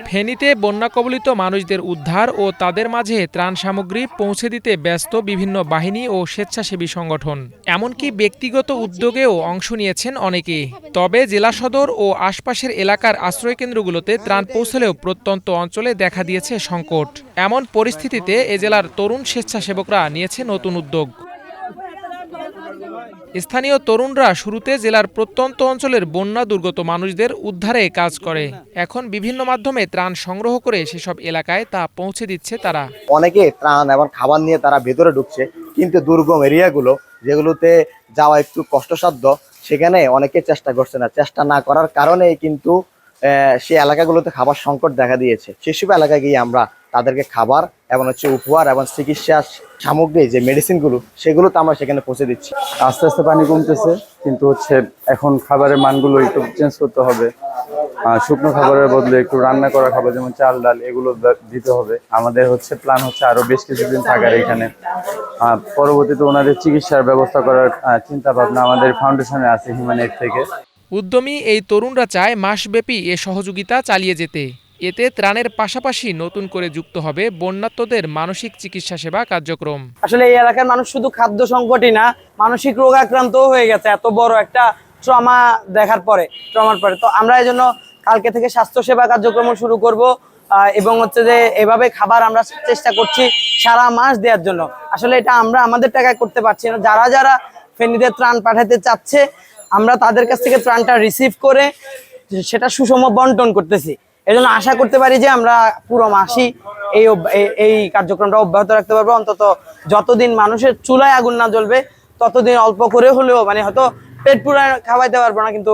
ফেনীতে বন্যা কবলিত মানুষদের উদ্ধার ও তাদের মাঝে ত্রাণ সামগ্রী পৌঁছে দিতে ব্যস্ত বিভিন্ন বাহিনী ও স্বেচ্ছাসেবী সংগঠন। এমনকি ব্যক্তিগত উদ্যোগেও অংশ নিয়েছেন অনেকে। তবে জেলা সদর ও আশপাশের এলাকার আশ্রয়কেন্দ্রগুলোতে ত্রাণ পৌঁছলেও প্রত্যন্ত অঞ্চলে দেখা দিয়েছে সংকট। এমন পরিস্থিতিতে এ জেলার তরুণ স্বেচ্ছাসেবকরা নিয়েছে নতুন উদ্যোগ। স্থানীয় তরুণরা শুরুতে জেলার প্রত্যন্ত অঞ্চলের বন্যা দুর্গত মানুষদের উদ্ধারে কাজ করে। এখন বিভিন্ন মাধ্যমে ত্রাণ সংগ্রহ করে সেসব এলাকায় তা পৌঁছে দিচ্ছে তারা। অনেকে ত্রাণ এবং খাবার নিয়ে তারা ভেতরে ঢুকছে, কিন্তু দুর্গম এরিয়াগুলো যেগুলোতে যাওয়া একটু কষ্টসাধ্য, সেখানে অনেকে চেষ্টা করছে না। চেষ্টা না করার কারণে কিন্তু সেই এলাকাগুলোতে খাবার সংকট দেখা দিয়েছে। সেসব এলাকায় গিয়ে আমরা তাদেরকে খাবার এবং উপহার এবং চিকিৎসা সামগ্রী যে মেডিসিনগুলো, সেগুলো তো আমরা সেখানে পৌঁছে দিচ্ছি। আস্তে আস্তে পানি কমতেছে, কিন্তু এখন খাবারের মানগুলো একটু চেঞ্জ করতে হবে। শুকনো খাবারের বদলে একটু রান্না করা খাবার, যেমন চাল ডাল, এগুলো দিতে হবে। আমাদের প্ল্যান হচ্ছে আরো বেশ কিছুদিন থাকার এখানে। পরবর্তীতে ওনাদের চিকিৎসার ব্যবস্থা করার চিন্তা ভাবনা আমাদের ফাউন্ডেশনে আছে, হিউম্যান এইড থেকে। উদ্যমী এই তরুণরা চায় মাসব্যাপী এ সহযোগিতা চালিয়ে যেতে। এতে ত্রাণের পাশাপাশি নতুন করে যুক্ত হবে বন্যার্তদের মানসিক চিকিৎসা সেবা কার্যক্রম। আসলে এই এলাকার মানুষ শুধু খাদ্য সংকটই না, মানসিক রোগাক্রান্ত হয়ে গেছে এত বড় একটা ট্রমার পরে। তো আমরা এই জন্য কালকে থেকে স্বাস্থ্য সেবা কার্যক্রম শুরু করব, এবং যে এভাবে খাবার আমরা চেষ্টা করছি সারা মাস দেওয়ার জন্য। আসলে এটা আমরা আমাদের টাকায় করতে পারছি না। যারা যারা ফেনীতে ত্রাণ পাঠাতে চাচ্ছে, আমরা তাদের কাছ থেকে ত্রাণটা রিসিভ করে সেটা সুষম বন্টন করতেছি। এজন্য আশা করতে পারি যে আমরা পুরো মাসই এই কার্যক্রমটা অব্যাহত রাখতে পারবো। অন্তত যতদিন মানুষের চুলায় আগুন না জ্বলবে ততদিন অল্প করে হলেও, হয়তো পেট পুরা খাওয়াইতে পারবো না, কিন্তু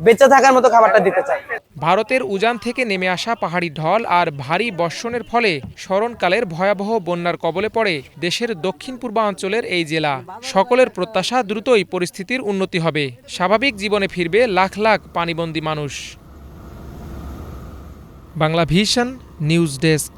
বেঁচে থাকার মতো খাবারটা দিতে চাই। ভারতের উজান থেকে নেমে আসা পাহাড়ি ঢল আর ভারী বর্ষণের ফলে স্মরণকালের ভয়াবহ বন্যার কবলে পড়ে দেশের দক্ষিণ পূর্বাঞ্চলের এই জেলা। সকলের প্রত্যাশা দ্রুতই পরিস্থিতির উন্নতি হবে, স্বাভাবিক জীবনে ফিরবে লাখ লাখ পানিবন্দী মানুষ। Bangla vision news desk.